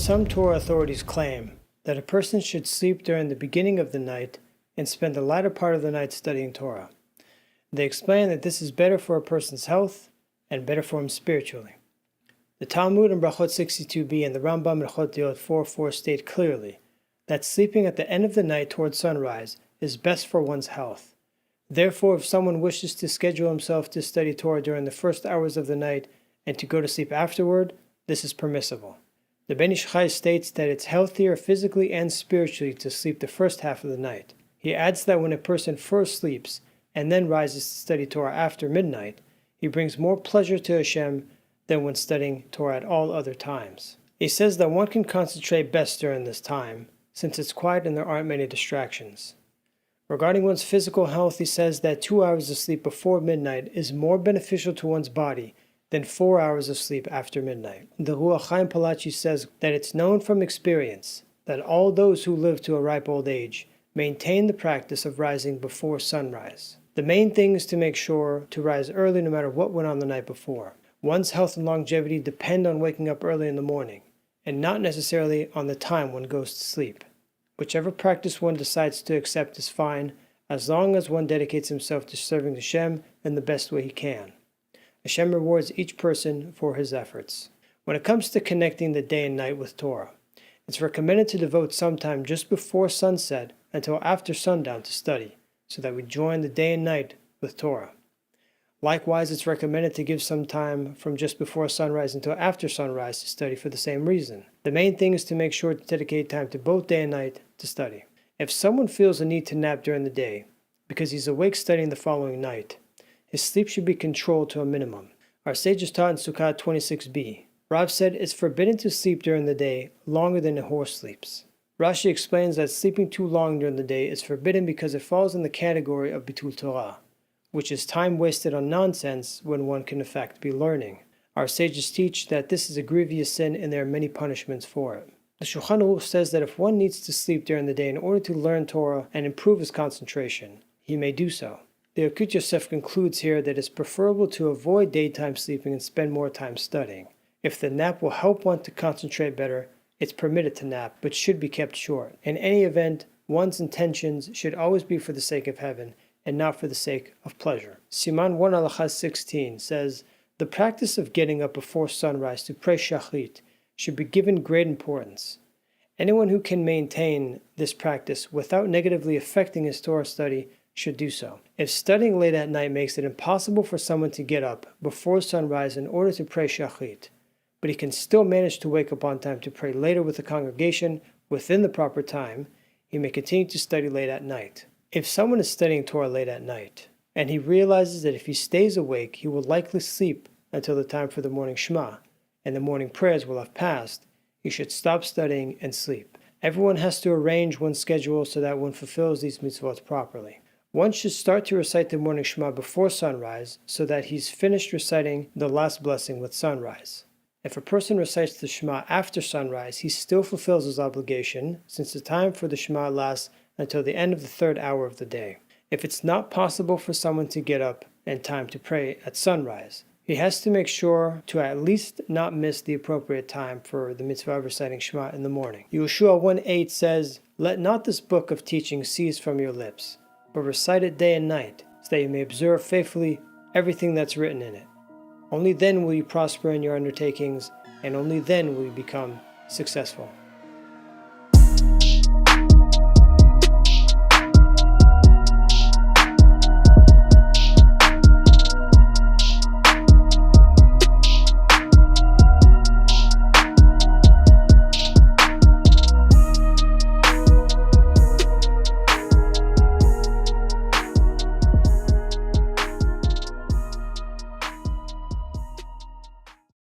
Some Torah authorities claim that a person should sleep during the beginning of the night and spend the latter part of the night studying Torah. They explain that this is better for a person's health and better for him spiritually. The Talmud in Brachot 62b and the Rambam in Chot Diot 4:4 state clearly that sleeping at the end of the night towards sunrise is best for one's health. Therefore, if someone wishes to schedule himself to study Torah during the first hours of the night and to go to sleep afterward, this is permissible. The Ben Ish Chai states that it's healthier physically and spiritually to sleep the first half of the night. He adds that when a person first sleeps and then rises to study Torah after midnight, he brings more pleasure to Hashem than when studying Torah at all other times. He says that one can concentrate best during this time, since it's quiet and there aren't many distractions. Regarding one's physical health, he says that 2 hours of sleep before midnight is more beneficial to one's body than 4 hours of sleep after midnight. The Ruach Chaim Palachi says that it's known from experience that all those who live to a ripe old age maintain the practice of rising before sunrise. The main thing is to make sure to rise early no matter what went on the night before. One's health and longevity depend on waking up early in the morning, and not necessarily on the time one goes to sleep. Whichever practice one decides to accept is fine, as long as one dedicates himself to serving Hashem in the best way he can. Hashem rewards each person for his efforts. When it comes to connecting the day and night with Torah, it's recommended to devote some time just before sunset until after sundown to study, so that we join the day and night with Torah. Likewise, it's recommended to give some time from just before sunrise until after sunrise to study for the same reason. The main thing is to make sure to dedicate time to both day and night to study. If someone feels a need to nap during the day because he's awake studying the following night, his sleep should be controlled to a minimum. Our sages taught in Sukkah 26b. Rav said it's forbidden to sleep during the day longer than a horse sleeps. Rashi explains that sleeping too long during the day is forbidden because it falls in the category of Bitul Torah, which is time wasted on nonsense when one can in fact be learning. Our sages teach that this is a grievous sin and there are many punishments for it. The Shulchan Aruch says that if one needs to sleep during the day in order to learn Torah and improve his concentration, he may do so. The Yekut Yosef concludes here that it's preferable to avoid daytime sleeping and spend more time studying. If the nap will help one to concentrate better, it's permitted to nap, but should be kept short. In any event, one's intentions should always be for the sake of heaven, and not for the sake of pleasure. Siman 1 Alachas 16 says, the practice of getting up before sunrise to pray Shachrit should be given great importance. Anyone who can maintain this practice without negatively affecting his Torah study should do so. If studying late at night makes it impossible for someone to get up before sunrise in order to pray Shachrit, but he can still manage to wake up on time to pray later with the congregation within the proper time, he may continue to study late at night. If someone is studying Torah late at night, and he realizes that if he stays awake, he will likely sleep until the time for the morning Shema, and the morning prayers will have passed, he should stop studying and sleep. Everyone has to arrange one's schedule so that one fulfills these mitzvot properly. One should start to recite the morning Shema before sunrise so that he's finished reciting the last blessing with sunrise. If a person recites the Shema after sunrise, he still fulfills his obligation, since the time for the Shema lasts until the end of the third hour of the day. If it's not possible for someone to get up in time to pray at sunrise, he has to make sure to at least not miss the appropriate time for the mitzvah of reciting Shema in the morning. Yeshua 1:8 says, let not this book of teaching cease from your lips, but recite it day and night, so that you may observe faithfully everything that's written in it. Only then will you prosper in your undertakings, and only then will you become successful.